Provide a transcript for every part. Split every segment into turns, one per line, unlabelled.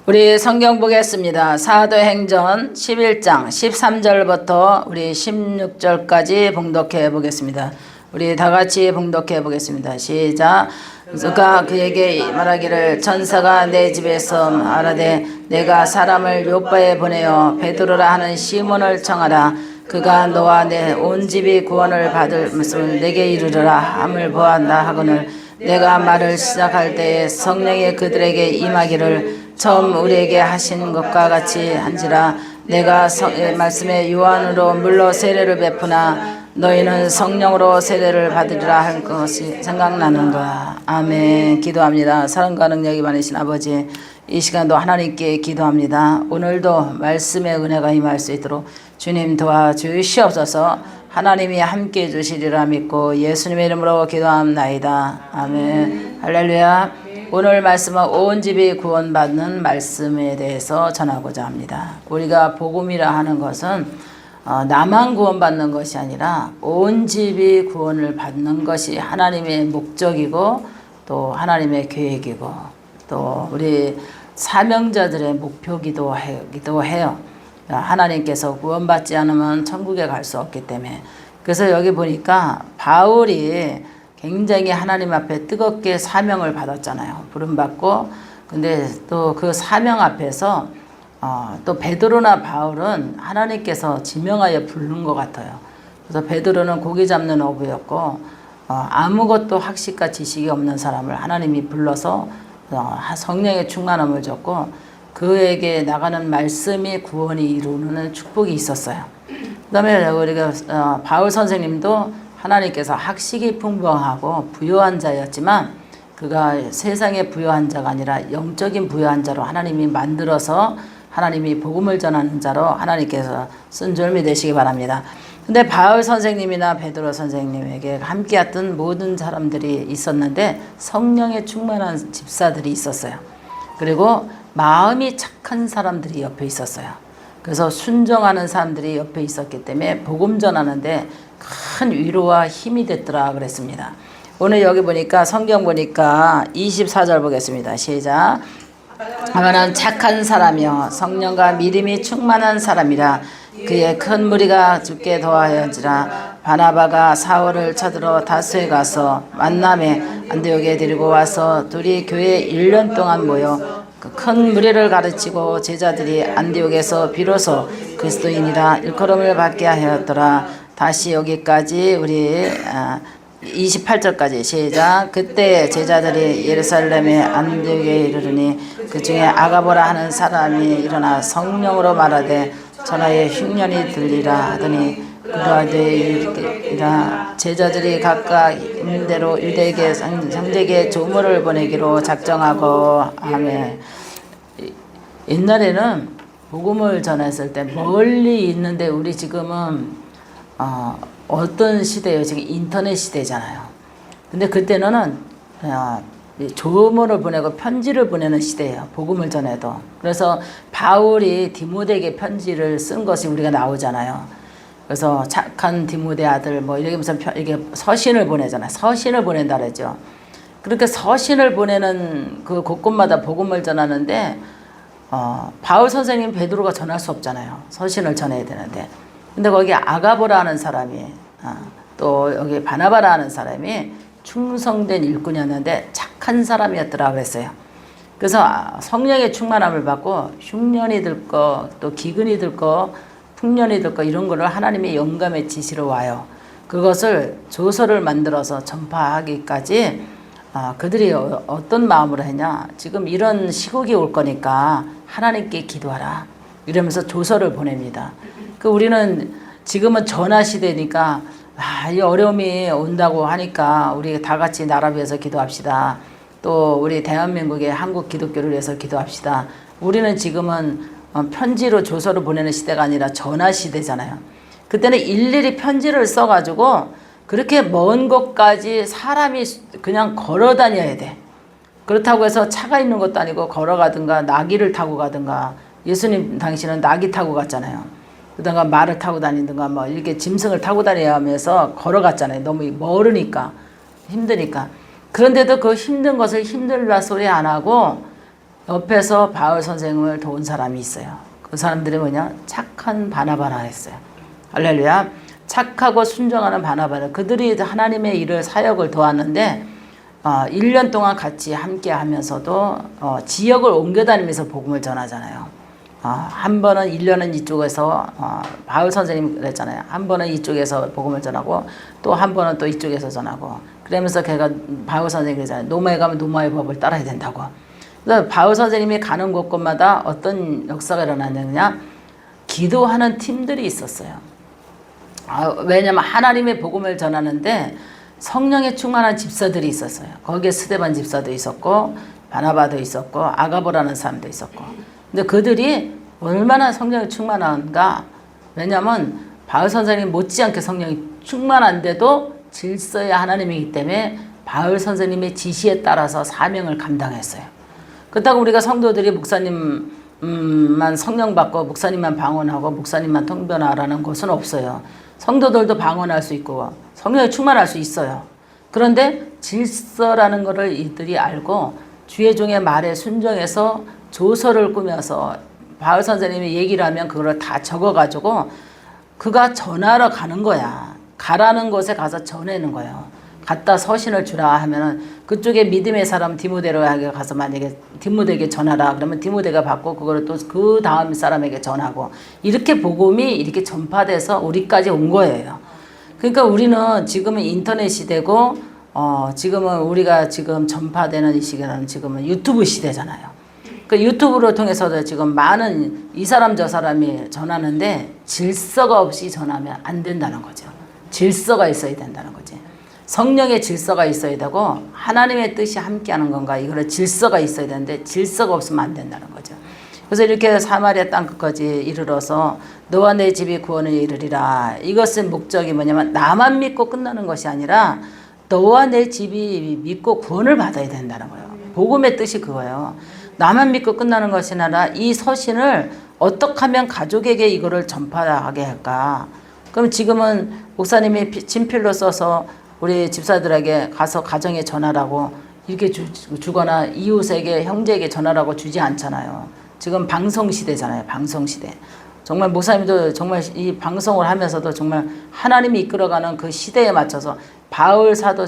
우리 성경 보겠습니다. 사도행전 11장 13절부터 우리 16절까지 봉독해 보겠습니다. 우리 다 같이 봉독해 보겠습니다. 시작. 그가 그에게 말하기를 전사가 내 집에서 말하되 내가 사람을 요바에 보내어 베드로라 하는 시몬을 청하라. 그가 너와 내 온 집이 구원을 받을 것을 내게 이르르라 함을 보았다 하거늘 내가 말을 시작할 때에 성령이 그들에게 임하기를 처음 우리에게 하신 것과 같이 한지라. 내가 말씀에 요한으로 물로 세례를 베푸나 너희는 성령으로 세례를 받으리라 할 것이 생각나는도다. 아멘. 기도합니다. 사랑과 능력이 많으신 아버지, 이 시간도 하나님께 기도합니다. 오늘도 말씀의 은혜가 임할 수 있도록 주님 도와주시옵소서. 하나님이 함께해 주시리라 믿고 예수님의 이름으로 기도합나이다. 아멘. 할렐루야. 오늘 말씀은 온 집이 구원받는 말씀에 대해서 전하고자 합니다. 우리가 복음이라 하는 것은 나만 구원받는 것이 아니라 온 집이 구원을 받는 것이 하나님의 목적이고 또 하나님의 계획이고 또 우리 사명자들의 목표기도 해요. 하나님께서 구원받지 않으면 천국에 갈 수 없기 때문에. 그래서 여기 보니까 바울이 굉장히 하나님 앞에 뜨겁게 사명을 받았잖아요. 부름받고. 근데 또 그 사명 앞에서 또 베드로나 바울은 하나님께서 지명하여 부른 것 같아요. 그래서 베드로는 고기 잡는 어부였고 아무것도 학식과 지식이 없는 사람을 하나님이 불러서 성령의 충만함을 줬고 그에게 나가는 말씀이 구원이 이루는 축복이 있었어요. 그 다음에 우리가 바울 선생님도 하나님께서 학식이 풍부하고 부유한 자였지만 그가 세상의 부유한 자가 아니라 영적인 부유한 자로 하나님이 만들어서 하나님이 복음을 전하는 자로 하나님께서 쓴 줄 믿으시기 바랍니다. 근데 바울 선생님이나 베드로 선생님에게 함께했던 모든 사람들이 있었는데 성령에 충만한 집사들이 있었어요. 그리고 마음이 착한 사람들이 옆에 있었어요. 그래서 순종하는 사람들이 옆에 있었기 때문에 복음 전하는데 큰 위로와 힘이 됐더라 그랬습니다. 오늘 여기 보니까 성경 보니까 24절 보겠습니다. 시작. 아마는 착한 사람이요 성령과 믿음이 충만한 사람이라. 그의 큰 무리가 죽게 도하였지라. 바나바가 사울을 찾으러 다스에 가서 만남에 안디옥에 데리고 와서 둘이 교회에 1년 동안 모여 큰 무리를 가르치고 제자들이 안디옥에서 비로소 그리스도인이라 일컬음을 받게 하였더라. 다시 여기까지 우리 28절까지 시작. 그때 제자들이 예루살렘의 안디옥에 이르르니 그 중에 아가보라 하는 사람이 일어나 성령으로 말하되 전하의 흉년이 들리라 하더니 그러하되이라. 제자들이 각각 있는 대로 유대에게 형제에게 조문을 보내기로 작정하고. 아멘. 옛날에는 복음을 전했을 때 멀리 있는데 우리 지금은 어떤 시대예요? 지금 인터넷 시대잖아요. 근데 그때는 조문을 보내고 편지를 보내는 시대예요. 복음을 전해도. 그래서 바울이 디모데에게 편지를 쓴 것이 우리가 나오잖아요. 그래서 착한 디모데 아들 뭐 이렇게 무슨 이게 서신을 보내잖아요. 서신을 보낸다 그러죠. 그렇게 서신을 보내는 그 곳곳마다 복음을 전하는데 바울 선생님 베드로가 전할 수 없잖아요. 서신을 전해야 되는데. 근데 거기 아가보라는 사람이 또 여기 바나바라는 사람이 충성된 일꾼이었는데 착한 사람이었더라 그랬어요. 그래서 성령의 충만함을 받고 흉년이 들 거 또 기근이 들 거 풍년이 들 거 이런 거를 하나님의 영감의 지시로 와요. 그것을 조서를 만들어서 전파하기까지 그들이 어떤 마음으로 했냐. 지금 이런 시국이 올 거니까 하나님께 기도하라. 이러면서 조서를 보냅니다. 우리는 지금은 전화 시대니까 이 어려움이 온다고 하니까 우리 다 같이 나라 위해서 기도합시다. 또 우리 대한민국의 한국 기독교를 위해서 기도합시다. 우리는 지금은 편지로 조서를 보내는 시대가 아니라 전화 시대잖아요. 그때는 일일이 편지를 써가지고 그렇게 먼 곳까지 사람이 그냥 걸어 다녀야 돼. 그렇다고 해서 차가 있는 것도 아니고 걸어가든가 나귀를 타고 가든가. 예수님 당시는 나귀 타고 갔잖아요. 그다가 말을 타고 다니든가 뭐 이렇게 짐승을 타고 다녀야 하면서 걸어갔잖아요. 너무 멀으니까 힘드니까. 그런데도 그 힘든 것을 힘들다 소리 안 하고 옆에서 바울 선생님을 도운 사람이 있어요. 그 사람들이 뭐냐? 착한 바나바라 했어요. 할렐루야. 착하고 순종하는 바나바라. 그들이 하나님의 일을 사역을 도왔는데 1년 동안 같이 함께 하면서도 지역을 옮겨다니면서 복음을 전하잖아요. 한 번은 1년은 이쪽에서 바울 선생님 그랬잖아요. 한 번은 이쪽에서 복음을 전하고 또 한 번은 또 이쪽에서 전하고 그러면서 걔가 바울 선생님이 그러잖아요. 노마에 가면 노마의 법을 따라야 된다고. 그래서 바울 선생님이 가는 곳곳마다 어떤 역사가 일어났느냐, 기도하는 팀들이 있었어요. 왜냐면 하나님의 복음을 전하는데 성령에 충만한 집사들이 있었어요. 거기에 스데반 집사도 있었고 바나바도 있었고 아가보라는 사람도 있었고. 근데 그들이 얼마나 성령에 충만한가. 왜냐면 바울 선생님 못지않게 성령이 충만한데도 질서의 하나님이기 때문에 바울 선생님의 지시에 따라서 사명을 감당했어요. 그렇다고 우리가 성도들이 목사님만 성령 받고 목사님만 방언하고 목사님만 통변하라는 것은 없어요. 성도들도 방언할 수 있고 성령에 충만할 수 있어요. 그런데 질서라는 것을 이들이 알고 주의 종의 말에 순종해서 조서를 꾸며서 바울 선생님이 얘기를 하면 그걸 다 적어가지고 그가 전하러 가는 거야. 가라는 곳에 가서 전하는 거예요. 갖다 서신을 주라 하면은 그쪽에 믿음의 사람 디모데로에게 가서 만약에 디모데에게 전하라 그러면 디모데가 받고 그거를 또 그 다음 사람에게 전하고 이렇게 복음이 이렇게 전파돼서 우리까지 온 거예요. 그러니까 우리는 지금은 인터넷 시대고 지금은 우리가 지금 전파되는 이 시기는 지금은 유튜브 시대잖아요. 그 유튜브를 통해서도 지금 많은 이 사람 저 사람이 전하는데 질서가 없이 전하면 안 된다는 거죠. 질서가 있어야 된다는 거지. 성령의 질서가 있어야 되고 하나님의 뜻이 함께하는 건가 이거를 질서가 있어야 되는데 질서가 없으면 안 된다는 거죠. 그래서 이렇게 사마리아 땅끝까지 이르러서 너와 내 집이 구원을 이루리라. 이것의 목적이 뭐냐면 나만 믿고 끝나는 것이 아니라 너와 내 집이 믿고 구원을 받아야 된다는 거예요. 복음의 뜻이 그거예요. 나만 믿고 끝나는 것이 아니라 이 서신을 어떻게 하면 가족에게 이거를 전파하게 할까. 그럼 지금은 목사님이 친필로 써서 우리 집사들에게 가서 가정에 전하라고 이렇게 주거나 이웃에게 형제에게 전하라고 주지 않잖아요. 지금 방송 시대잖아요. 방송 시대. 정말 목사님도 정말 이 방송을 하면서도 정말 하나님이 이끌어가는 그 시대에 맞춰서 바울 사도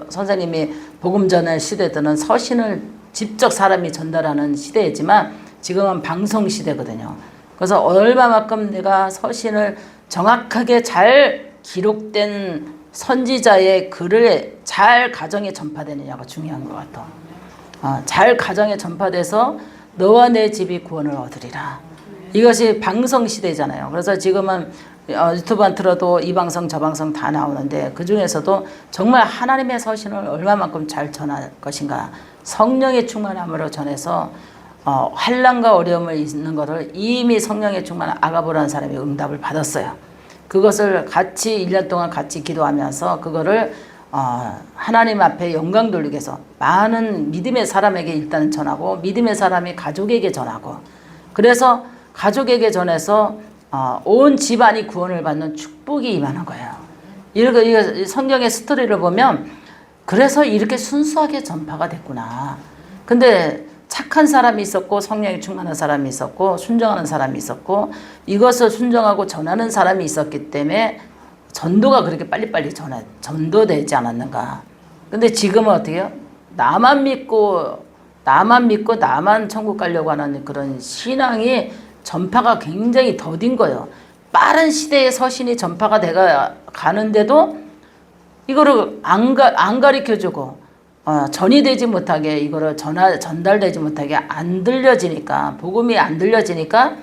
선생님이 복음 전할 시대들은 서신을 직접 사람이 전달하는 시대이지만 지금은 방송 시대거든요. 그래서 얼마만큼 내가 서신을 정확하게 잘 기록된 선지자의 글을 잘 가정에 전파되느냐가 중요한 것 같아. 잘 가정에 전파돼서 너와 내 집이 구원을 얻으리라. 이것이 방송 시대잖아요. 그래서 지금은 유튜브만 틀어도 이 방송 저 방송 다 나오는데 그 중에서도 정말 하나님의 서신을 얼마만큼 잘 전할 것인가. 성령의 충만함으로 전해서 환난과 어려움을 있는 것을 이미 성령의 충만한 아가보라는 사람이 응답을 받았어요. 그것을 같이 1년 동안 같이 기도하면서 그거를 하나님 앞에 영광 돌리기 위해서 많은 믿음의 사람에게 일단 전하고 믿음의 사람이 가족에게 전하고 그래서 가족에게 전해서 온 집안이 구원을 받는 축복이 임하는 거예요. 이거 성경의 스토리를 보면 그래서 이렇게 순수하게 전파가 됐구나. 근데 착한 사람이 있었고 성령이 충만한 사람이 있었고 순종하는 사람이 있었고 이것을 순종하고 전하는 사람이 있었기 때문에 전도가 그렇게 빨리빨리 전도되지 않았는가. 근데 지금은 어떻게 해요? 나만 믿고 나만 천국 가려고 하는 그런 신앙이 전파가 굉장히 더딘 거예요. 빠른 시대에 서신이 전파가 가는데도 이거를 안 가르쳐주고 전이되지 못하게 이거를 전달되지 못하게 안 들려지니까 복음이 안 들려지니까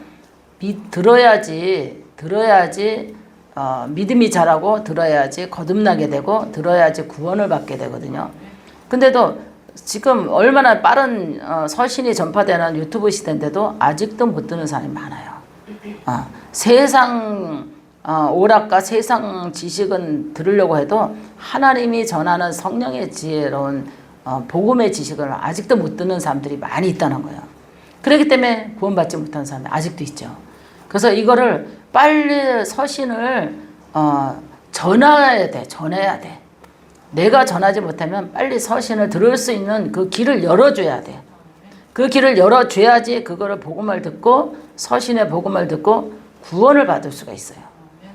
들어야지 믿음이 자라고 들어야지 거듭나게 되고 들어야지 구원을 받게 되거든요. 근데도 지금 얼마나 빠른 서신이 전파되는 유튜브 시대인데도 아직도 못 듣는 사람이 많아요. 세상 오락과 세상 지식은 들으려고 해도 하나님이 전하는 성령의 지혜로운 복음의 지식을 아직도 못 듣는 사람들이 많이 있다는 거예요. 그렇기 때문에 구원받지 못하는 사람이 아직도 있죠. 그래서 이거를 빨리 서신을 전해야 돼. 내가 전하지 못하면 빨리 서신을 들을 수 있는 그 길을 열어줘야 돼. 그 길을 열어줘야지 그거를 복음을 듣고 서신의 복음을 듣고 구원을 받을 수가 있어요.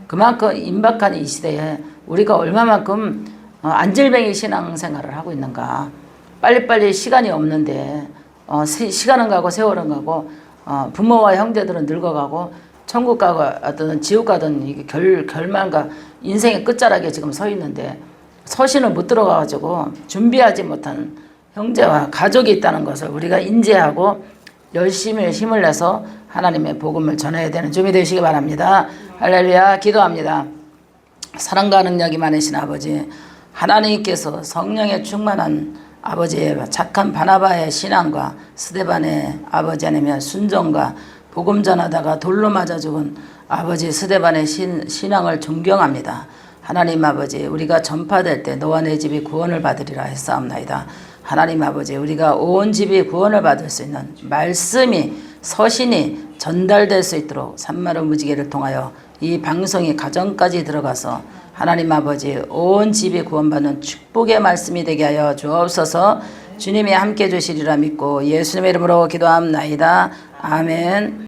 그만큼 임박한 이 시대에 우리가 얼마만큼 안질뱅이 신앙생활을 하고 있는가. 빨리빨리 시간이 없는데 시간은 가고 세월은 가고 부모와 형제들은 늙어가고 천국 가든 지옥 가든 이게 결말과 인생의 끝자락에 지금 서 있는데 서신을 못 들어가가지고 준비하지 못한 형제와 가족이 있다는 것을 우리가 인지하고 열심히 힘을 내서 하나님의 복음을 전해야 되는 준비 되시기 바랍니다. 할렐루야. 기도합니다. 사랑과 능력이 많으신 아버지, 하나님께서 성령에 충만한 아버지의 착한 바나바의 신앙과 스데반의 아버지 하나님의 순종과 복음 전하다가 돌로 맞아 죽은 아버지 스데반의 신앙을 존경합니다. 하나님 아버지, 우리가 전파될 때 너와 내 집이 구원을 받으리라 했사옵나이다. 하나님 아버지, 우리가 온 집이 구원을 받을 수 있는 말씀이 서신이 전달될 수 있도록 산마루 무지개를 통하여 이 방송이 가정까지 들어가서 하나님 아버지 온 집이 구원받는 축복의 말씀이 되게 하여 주옵소서. 주님이 함께 주시리라 믿고 예수님의 이름으로 기도합나이다. 아멘.